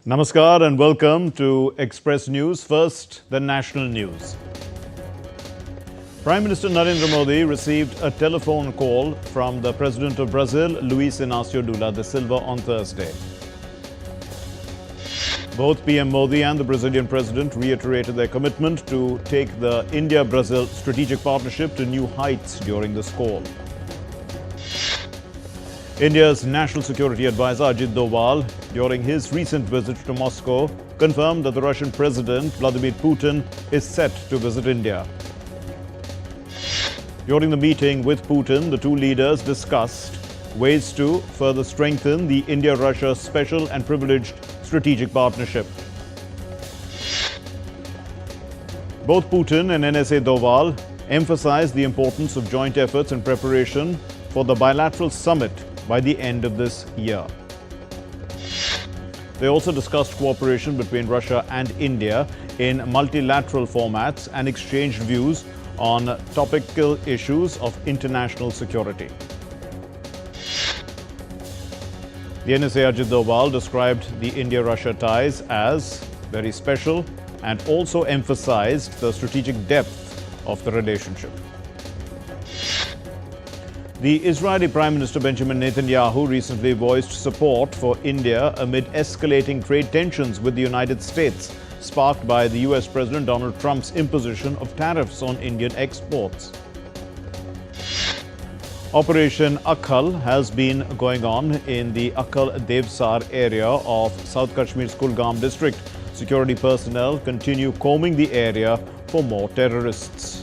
Namaskar and welcome to Express News. First, the national news. Prime Minister Narendra Modi received a telephone call from the President of Brazil, Luiz Inácio Lula da Silva, on Thursday. Both PM Modi and the Brazilian President reiterated their commitment to take the India-Brazil strategic partnership to new heights during this call. India's National Security Advisor Ajit Doval, during his recent visit to Moscow, confirmed that the Russian President Vladimir Putin is set to visit India. During the meeting with Putin, the two leaders discussed ways to further strengthen the India-Russia special and privileged strategic partnership. Both Putin and NSA Doval emphasized the importance of joint efforts in preparation for the bilateral summit by the end of this year. They also discussed cooperation between Russia and India in multilateral formats and exchanged views on topical issues of international security. The NSA Ajit Doval described the India-Russia ties as very special and also emphasized the strategic depth of the relationship. The Israeli Prime Minister Benjamin Netanyahu recently voiced support for India amid escalating trade tensions with the United States, sparked by the US President Donald Trump's imposition of tariffs on Indian exports. Operation Akhal has been going on in the Akhal Devsar area of South Kashmir's Kulgam district. Security personnel continue combing the area for more terrorists.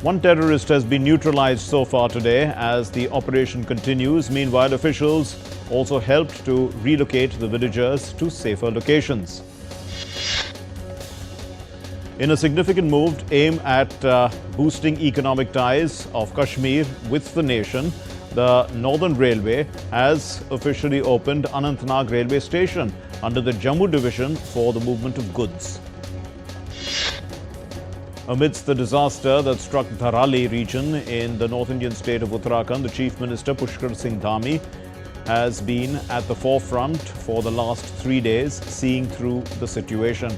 One terrorist has been neutralized so far today as the operation continues. Meanwhile, officials also helped to relocate the villagers to safer locations. In a significant move aimed at boosting economic ties of Kashmir with the nation, the Northern Railway has officially opened Anantnag Railway Station under the Jammu Division for the movement of goods. Amidst the disaster that struck Dharali region in the North Indian state of Uttarakhand, the Chief Minister Pushkar Singh Dhami has been at the forefront for the last 3 days, seeing through the situation.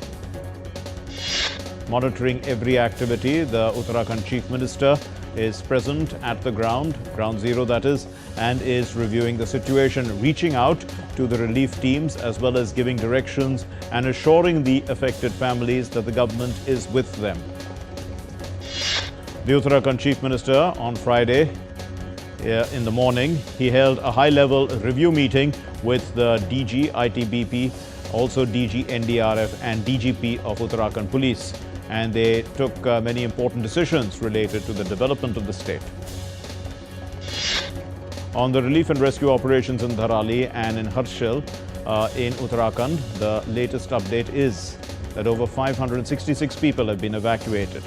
Monitoring every activity, the Uttarakhand Chief Minister is present at the ground zero that is, and is reviewing the situation, reaching out to the relief teams as well as giving directions and assuring the affected families that the government is with them. The Uttarakhand Chief Minister on Friday in the morning, he held a high-level review meeting with the DG ITBP, also DG NDRF and DGP of Uttarakhand Police, and they took many important decisions related to the development of the state. On the relief and rescue operations in Dharali and in Harshil in Uttarakhand, the latest update is that over 566 people have been evacuated.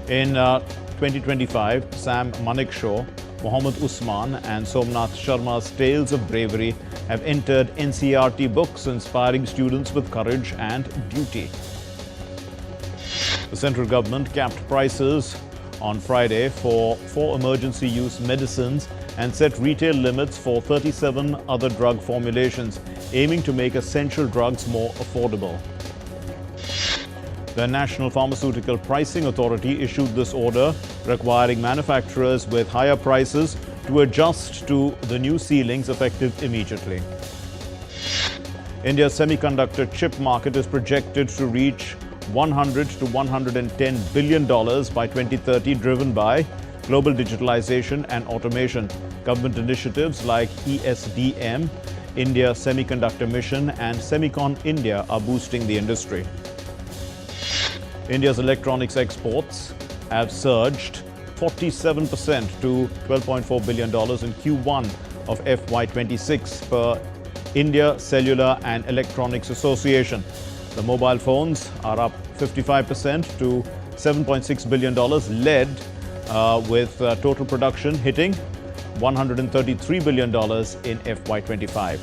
In 2025, Sam Manekshaw, Mohammad Usman and Somnath Sharma's tales of bravery have entered NCERT books, inspiring students with courage and duty. The central government capped prices on Friday for 4 emergency use medicines and set retail limits for 37 other drug formulations, aiming to make essential drugs more affordable. The National Pharmaceutical Pricing Authority issued this order, requiring manufacturers with higher prices to adjust to the new ceilings effective immediately. India's semiconductor chip market is projected to reach $100 to $110 billion by 2030, driven by global digitalization and automation. Government initiatives like ESDM, India Semiconductor Mission and Semicon India are boosting the industry. India's electronics exports have surged 47% to $12.4 billion in Q1 of FY26 per India Cellular and Electronics Association. The mobile phones are up 55% to $7.6 billion, led with total production hitting $133 billion in FY25.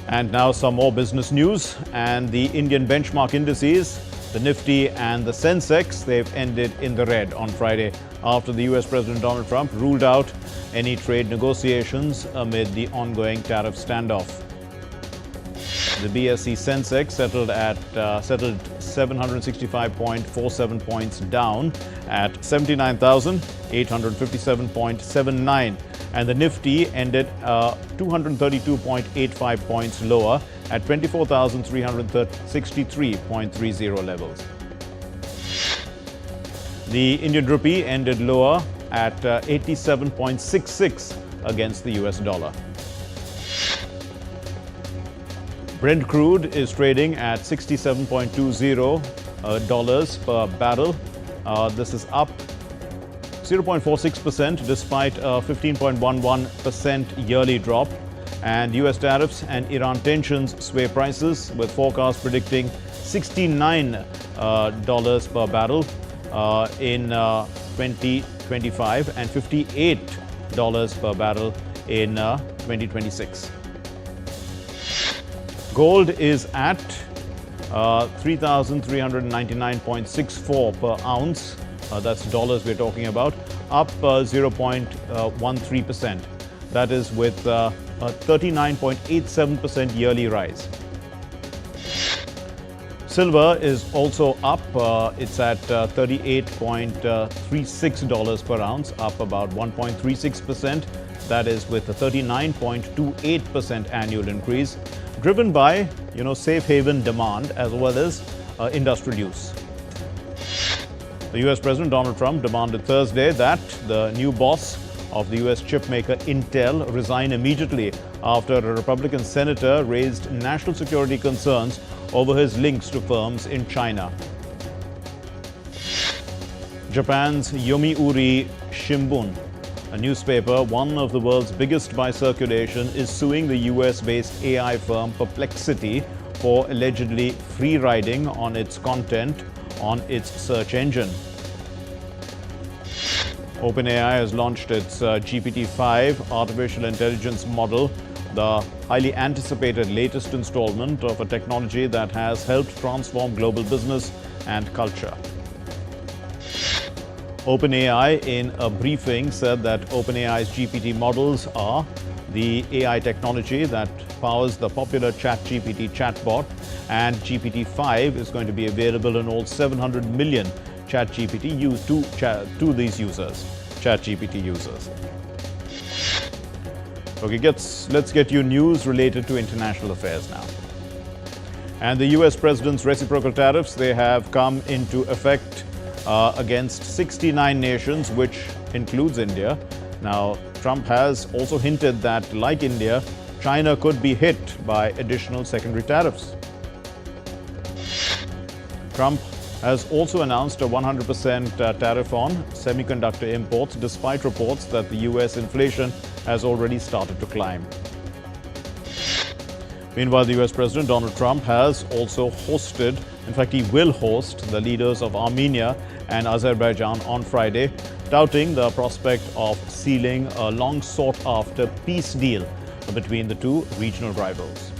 And now some more business news. And the Indian benchmark indices, The Nifty and the Sensex, they've ended in the red on Friday after the US President Donald Trump ruled out any trade negotiations amid the ongoing tariff standoff. The BSE Sensex settled 765.47 points down at 79,857.79, and the Nifty ended 232.85 points lower at 24,363.30 levels. The Indian rupee ended lower at 87.66 against the US dollar. Brent crude is trading at $67.20 per barrel. This is up 0.46% despite a 15.11% yearly drop. And US tariffs and Iran tensions sway prices, with forecasts predicting $69 per barrel in 2025 and $58 per barrel in 2026. Gold is at 3,399.64 per ounce. That's dollars we're talking about, up 0.13%. That is with a 39.87% yearly rise. Silver is also up. It's at $38.36 per ounce, up about 1.36%. That is with a 39.28% annual increase, driven by, safe haven demand as well as industrial use. The US President Donald Trump demanded Thursday that the new boss of the US chipmaker Intel resign immediately after a Republican senator raised national security concerns over his links to firms in China. Japan's Yomiuri Shimbun, a newspaper, one of the world's biggest by circulation, is suing the US-based AI firm Perplexity for allegedly free riding on its content on its search engine. OpenAI has launched its GPT-5 artificial intelligence model, the highly anticipated latest installment of a technology that has helped transform global business and culture. OpenAI, in a briefing, said that OpenAI's GPT models are the AI technology that powers the popular ChatGPT chatbot, and GPT-5 is going to be available in all 700 million ChatGPT to these users, ChatGPT users. Okay, let's get you news related to international affairs now. And the US President's reciprocal tariffs, they have come into effect against 69 nations, which includes India. Now, Trump has also hinted that, like India, China could be hit by additional secondary tariffs. Trump has also announced a 100% tariff on semiconductor imports, despite reports that the US inflation has already started to climb. Meanwhile, the US President Donald Trump has also hosted, in fact, he will host the leaders of Armenia and Azerbaijan on Friday, touting the prospect of sealing a long sought-after peace deal between the two regional rivals.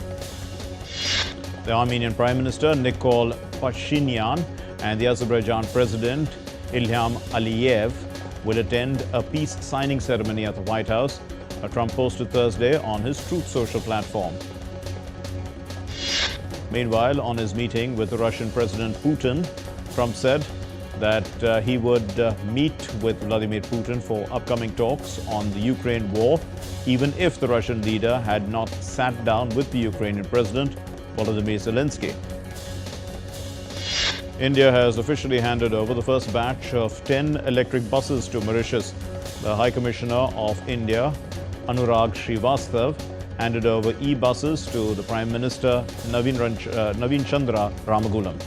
The Armenian Prime Minister Nikol Pashinyan and the Azerbaijan President Ilham Aliyev will attend a peace signing ceremony at the White House, Trump posted Thursday on his Truth Social platform. Meanwhile, on his meeting with the Russian President Putin, Trump said that he would meet with Vladimir Putin for upcoming talks on the Ukraine war, even if the Russian leader had not sat down with the Ukrainian President Volodymyr Zelensky. India has officially handed over the first batch of 10 electric buses to Mauritius. The High Commissioner of India, Anurag Srivastav, handed over e-buses to the Prime Minister Naveen Chandra Ramagulam.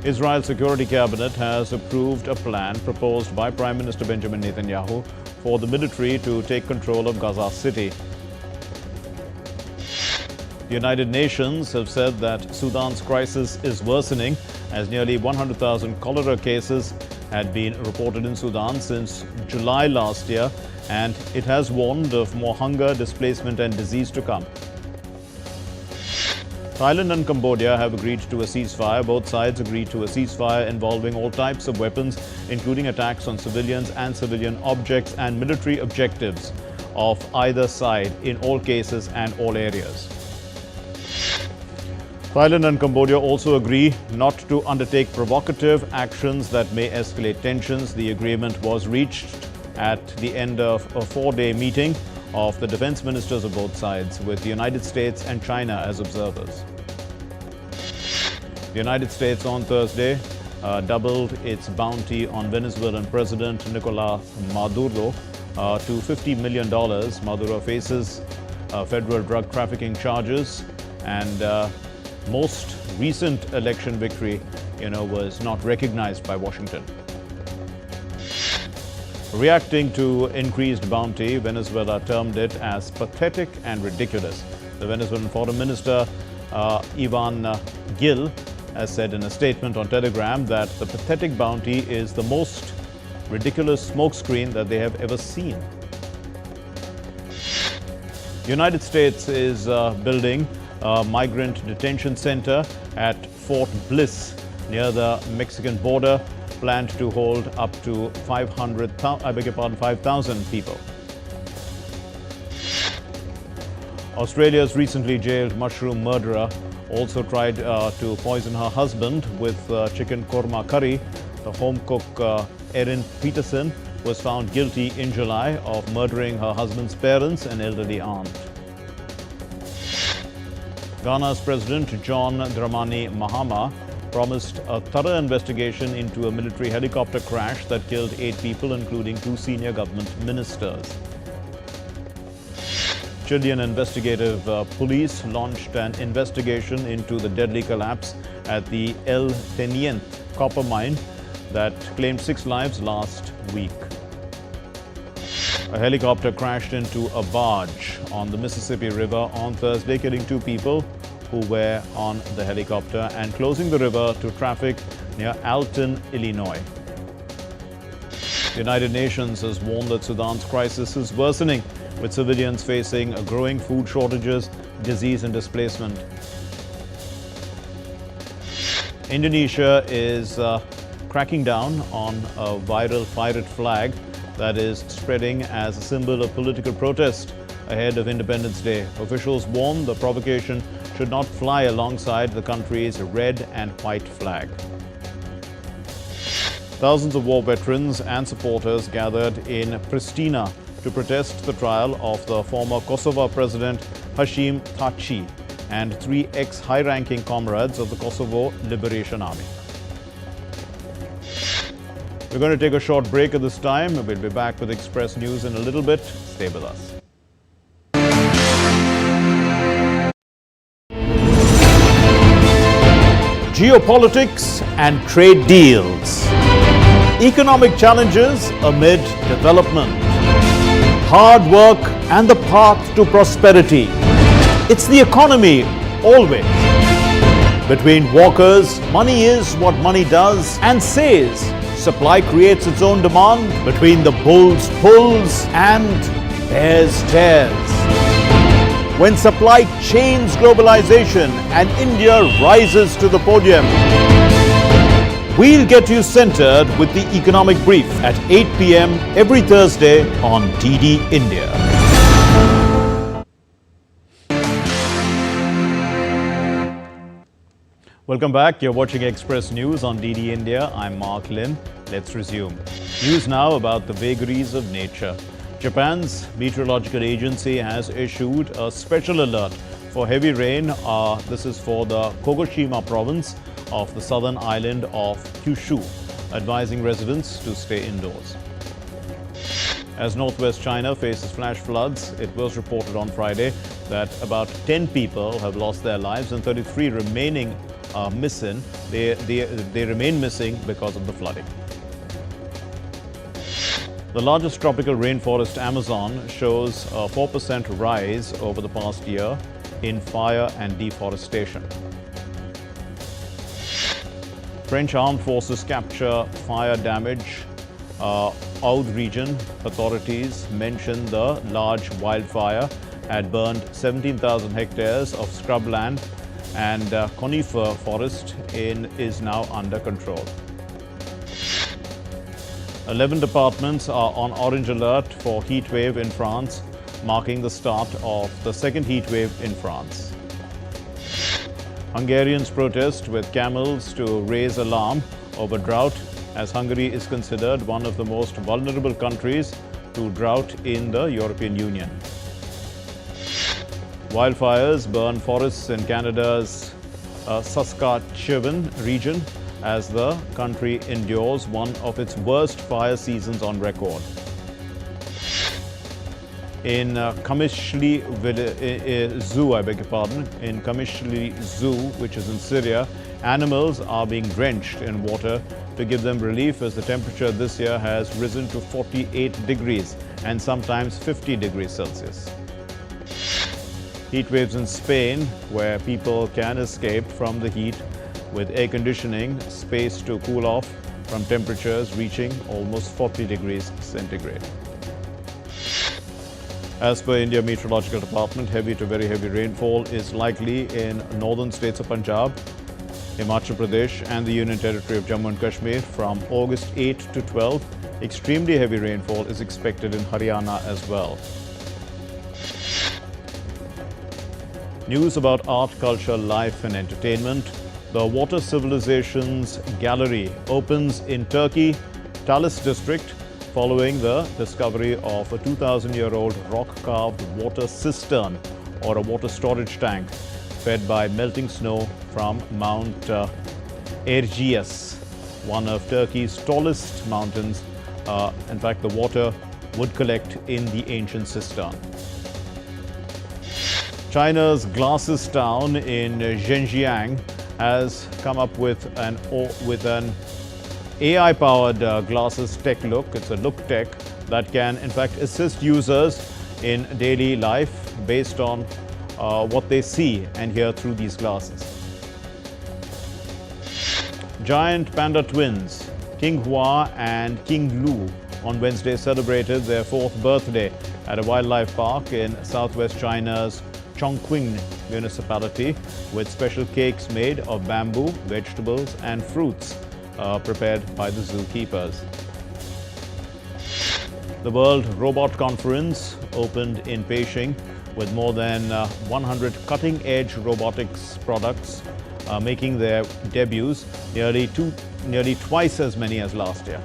Israel's Security Cabinet has approved a plan proposed by Prime Minister Benjamin Netanyahu for the military to take control of Gaza City. The United Nations have said that Sudan's crisis is worsening, as nearly 100,000 cholera cases had been reported in Sudan since July last year, and it has warned of more hunger, displacement and disease to come. Thailand and Cambodia have agreed to a ceasefire. Both sides agreed to a ceasefire involving all types of weapons, including attacks on civilians and civilian objects and military objectives of either side in all cases and all areas. Thailand and Cambodia also agree not to undertake provocative actions that may escalate tensions. The agreement was reached at the end of a 4-day meeting of the defense ministers of both sides, with the United States and China as observers. The United States on Thursday doubled its bounty on Venezuelan President Nicolas Maduro to $50 million. Maduro faces federal drug trafficking charges, and most recent election victory, was not recognized by Washington. Reacting to increased bounty, Venezuela termed it as pathetic and ridiculous. The Venezuelan Foreign Minister, Ivan Gil, has said in a statement on Telegram that the pathetic bounty is the most ridiculous smokescreen that they have ever seen. The United States is building a migrant detention center at Fort Bliss near the Mexican border, planned to hold up to 5,000 people. Australia's recently jailed mushroom murderer also tried to poison her husband with chicken korma curry. The home cook Erin Peterson was found guilty in July of murdering her husband's parents and elderly aunt. Ghana's President John Dramani Mahama promised a thorough investigation into a military helicopter crash that killed 8 people, including 2 senior government ministers. Chilean investigative police launched an investigation into the deadly collapse at the El Teniente copper mine that claimed 6 lives last week. A helicopter crashed into a barge on the Mississippi River on Thursday, killing 2 people who were on the helicopter and closing the river to traffic near Alton, Illinois. The United Nations has warned that Sudan's crisis is worsening, with civilians facing growing food shortages, disease and displacement. Indonesia is cracking down on a viral pirate flag that is spreading as a symbol of political protest ahead of Independence Day. Officials warn the provocation should not fly alongside the country's red and white flag. Thousands of war veterans and supporters gathered in Pristina to protest the trial of the former Kosovo President Hashim Thaçi and 3 ex-high-ranking comrades of the Kosovo Liberation Army. We're going to take a short break at this time. We'll be back with Express News in a little bit. Stay with us. Geopolitics and trade deals. Economic challenges amid development. Hard work and the path to prosperity. It's the economy, always. Between walkers, money is what money does and says. Supply creates its own demand. Between the bulls pulls and bears tears. When supply chains globalization and India rises to the podium. We'll get you centered with the Economic Brief at 8 p.m. every Thursday on DD India. Welcome back. You're watching Express News on DD India. I'm Mark Lin. Let's resume. News now about the vagaries of nature. Japan's meteorological agency has issued a special alert for heavy rain. This is for the Kagoshima province of the southern island of Kyushu, advising residents to stay indoors. As northwest China faces flash floods, it was reported on Friday that about 10 people have lost their lives and 33 remaining are missing. They remain missing because of the flooding. The largest tropical rainforest, Amazon, shows a 4% rise over the past year in fire and deforestation. French armed forces capture fire damage. Aude region authorities mention the large wildfire had burned 17,000 hectares of scrubland and conifer forest is now under control. 11 departments are on orange alert for heat wave in France, marking the start of the second heat wave in France. Hungarians protest with camels to raise alarm over drought, as Hungary is considered one of the most vulnerable countries to drought in the European Union. Wildfires burn forests in Canada's Saskatchewan region as the country endures one of its worst fire seasons on record. In Kamishli Zoo, in Kamishli Zoo, which is in Syria, animals are being drenched in water to give them relief as the temperature this year has risen to 48 degrees and sometimes 50 degrees Celsius. Heat waves in Spain, where people can escape from the heat with air conditioning, space to cool off from temperatures reaching almost 40 degrees centigrade. As per India Meteorological Department, heavy to very heavy rainfall is likely in northern states of Punjab, Himachal Pradesh and the Union Territory of Jammu and Kashmir from August 8 to 12. Extremely heavy rainfall is expected in Haryana as well. News about art, culture, life and entertainment. The Water Civilizations Gallery opens in Turkey, Talis district, following the discovery of a 2,000-year-old rock-carved water cistern or a water storage tank fed by melting snow from Mount Erciyes, one of Turkey's tallest mountains. In fact, the water would collect in the ancient cistern. China's glasses town in Zhenjiang has come up with an AI-powered glasses tech look. It's a look tech that can, in fact, assist users in daily life based on what they see and hear through these glasses. Giant panda twins, King Hua and King Lu, on Wednesday celebrated their 4th birthday at a wildlife park in southwest China's Chongqing municipality, with special cakes made of bamboo, vegetables and fruits prepared by the zookeepers. The World Robot Conference opened in Beijing with more than 100 cutting-edge robotics products making their debuts, nearly twice as many as last year.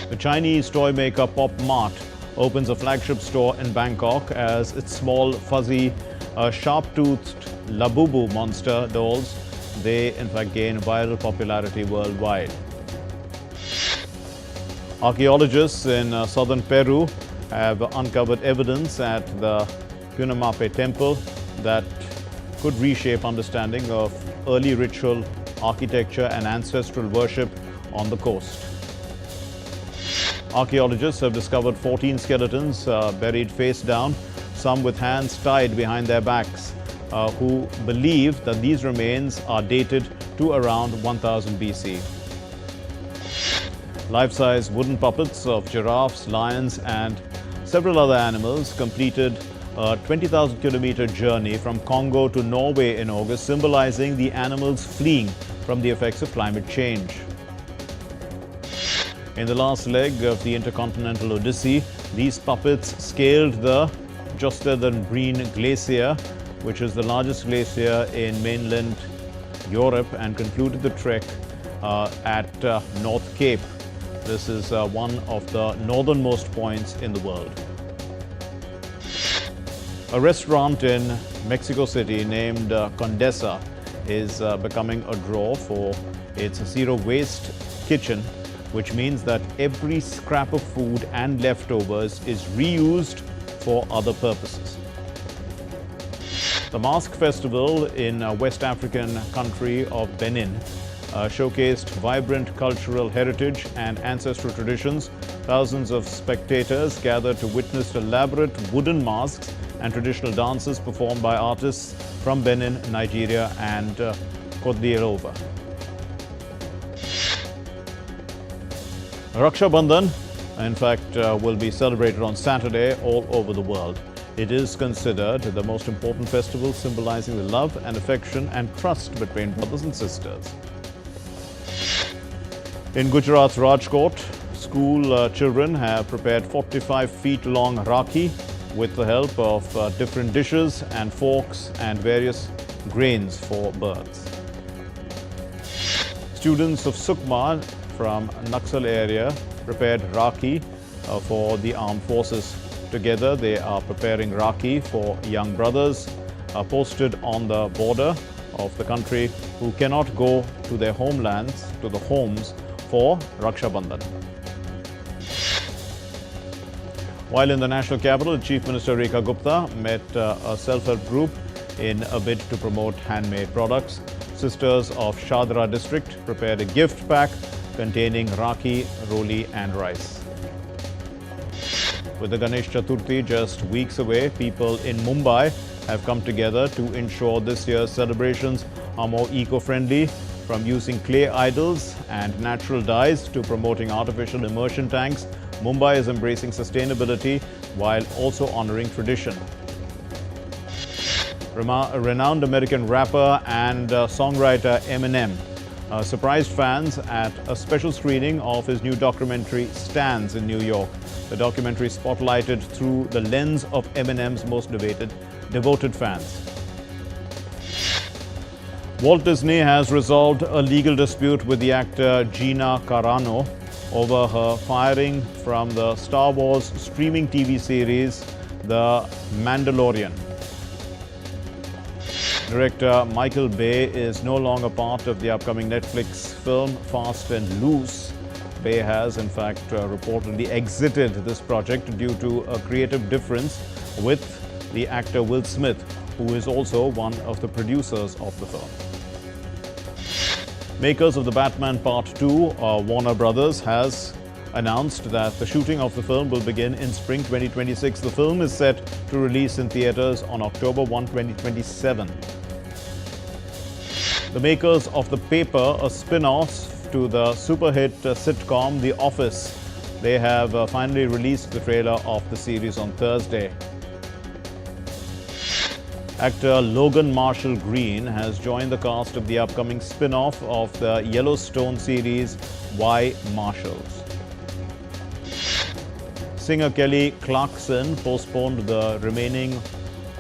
The Chinese toy maker Pop Mart opens a flagship store in Bangkok as its small, fuzzy, sharp-toothed Labubu monster dolls, they in fact gain viral popularity worldwide. Archaeologists in southern Peru have uncovered evidence at the Cunamape temple that could reshape understanding of early ritual architecture and ancestral worship on the coast. Archaeologists have discovered 14 skeletons buried face down, some with hands tied behind their backs, who believe that these remains are dated to around 1000 BC. Life-size wooden puppets of giraffes, lions and several other animals completed a 20,000-kilometer journey from Congo to Norway in August, symbolizing the animals fleeing from the effects of climate change. In the last leg of the intercontinental odyssey, these puppets scaled the Jostedalbreen Glacier, which is the largest glacier in mainland Europe, and concluded the trek at North Cape. This is one of the northernmost points in the world. A restaurant in Mexico City named Condesa is becoming a draw for its zero-waste kitchen, which means that every scrap of food and leftovers is reused for other purposes. The Mask Festival in West African country of Benin showcased vibrant cultural heritage and ancestral traditions. Thousands of spectators gathered to witness elaborate wooden masks and traditional dances performed by artists from Benin, Nigeria and Côte d'Ivoire. Raksha Bandhan, in fact, will be celebrated on Saturday all over the world. It is considered the most important festival symbolizing the love and affection and trust between brothers and sisters. In Gujarat's Rajkot, school children have prepared 45 feet long Rakhi with the help of different dishes and forks and various grains for birds. Students of Sukma from Naxal area prepared Rakhi for the armed forces. Together, they are preparing Rakhi for young brothers posted on the border of the country who cannot go to their homelands, to the homes for Raksha Bandhan. While in the national capital, Chief Minister Rekha Gupta met a self-help group in a bid to promote handmade products. Sisters of Shadra district prepared a gift pack containing Rakhi, Roli and rice. With the Ganesh Chaturthi just weeks away, people in Mumbai have come together to ensure this year's celebrations are more eco-friendly, from using clay idols and natural dyes to promoting artificial immersion tanks. Mumbai is embracing sustainability while also honoring tradition. Renowned American rapper and songwriter Eminem surprised fans at a special screening of his new documentary Stands in New York. The documentary spotlighted through the lens of Eminem's most devoted fans. Walt Disney has resolved a legal dispute with the actor Gina Carano over her firing from the Star Wars streaming TV series The Mandalorian. Director Michael Bay is no longer part of the upcoming Netflix film Fast and Loose. Bay has, in fact, reportedly exited this project due to a creative difference with the actor Will Smith, who is also one of the producers of the film. Makers of The Batman Part 2, Warner Brothers, has announced that the shooting of the film will begin in spring 2026. The film is set to release in theaters on October 1, 2027. The makers of The Paper, a spin-off to the super-hit sitcom The Office, they have finally released the trailer of the series on Thursday. Actor Logan Marshall Green has joined the cast of the upcoming spin-off of the Yellowstone series Why Marshalls. Singer Kelly Clarkson postponed the remaining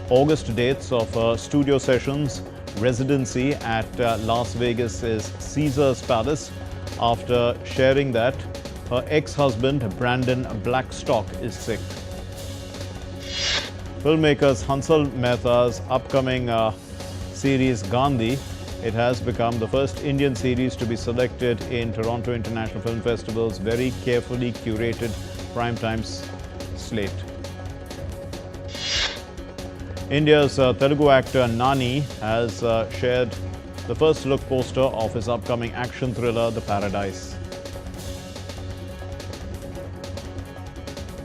August dates of her studio sessions residency at Las Vegas's Caesars Palace after sharing that her ex-husband Brandon Blackstock is sick. Filmmakers Hansal Mehta's upcoming series Gandhi, it has become the first Indian series to be selected in Toronto International Film Festival's very carefully curated primetime slate. India's Telugu actor Nani has shared the first look poster of his upcoming action thriller The Paradise.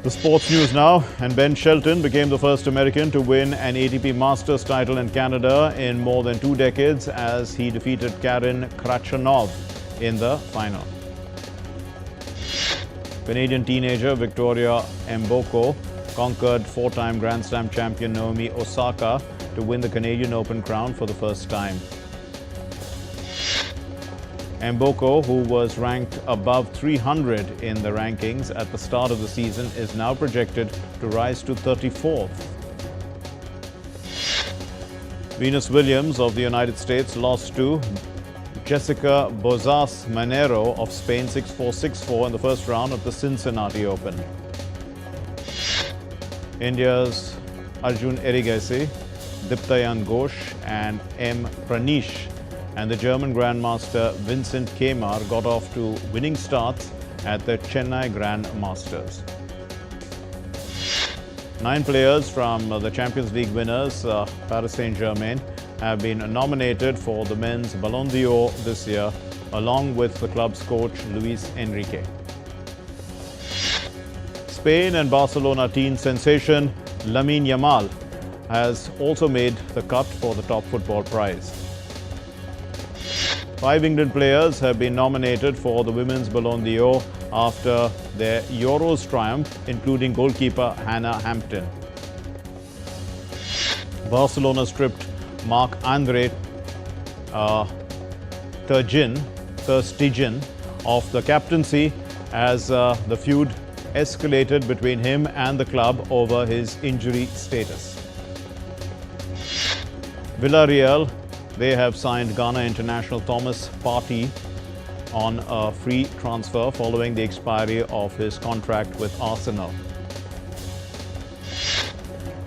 The sports news now, and Ben Shelton became the first American to win an ATP Masters title in Canada in more than 2 decades as he defeated Karen Khachanov in the final. Canadian teenager Victoria Mboko conquered 4-time Grand Slam champion Naomi Osaka to win the Canadian Open crown for the first time. Mboko, who was ranked above 300 in the rankings at the start of the season, is now projected to rise to 34th. Venus Williams of the United States lost to Jessica Bozas Manero of Spain 6-4, 6-4 in the first round of the Cincinnati Open. India's Arjun Erigasi, Diptayan Ghosh and M. Pranish and the German Grandmaster Vincent Kemar got off to winning starts at the Chennai Grand Masters. 9 players from the Champions League winners, Paris Saint-Germain, have been nominated for the men's Ballon d'Or this year, along with the club's coach Luis Enrique. Spain and Barcelona teen sensation Lamine Yamal has also made the cut for the top football prize. 5 England players have been nominated for the women's Ballon d'Or after their Euros triumph, including goalkeeper Hannah Hampton. Barcelona stripped Marc-Andre Ter Stegen of the captaincy as the feud escalated between him and the club over his injury status. Villarreal, they have signed Ghana international Thomas Partey on a free transfer following the expiry of his contract with Arsenal.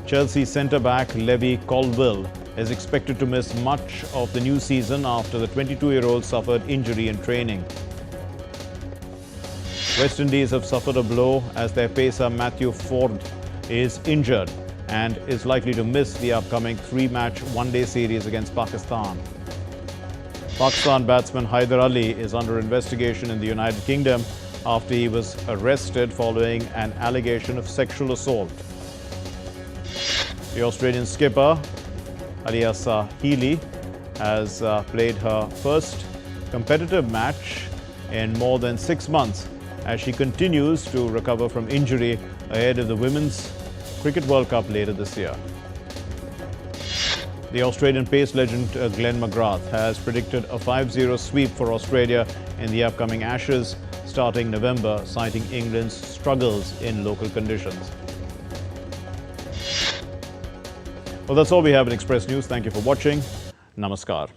Chelsea centre-back Levi Colwill is expected to miss much of the new season after the 22-year-old suffered injury in training. West Indies have suffered a blow as their pacer Matthew Forde is injured and is likely to miss the upcoming three-match one-day series against Pakistan. Pakistan batsman Haider Ali is under investigation in the United Kingdom after he was arrested following an allegation of sexual assault. The Australian skipper Aliasa Healy has played her first competitive match in more than 6 months as she continues to recover from injury ahead of the Women's Cricket World Cup later this year. The Australian pace legend Glenn McGrath has predicted a 5-0 sweep for Australia in the upcoming Ashes starting November, citing England's struggles in local conditions. Well, that's all we have in Express News. Thank you for watching. Namaskar.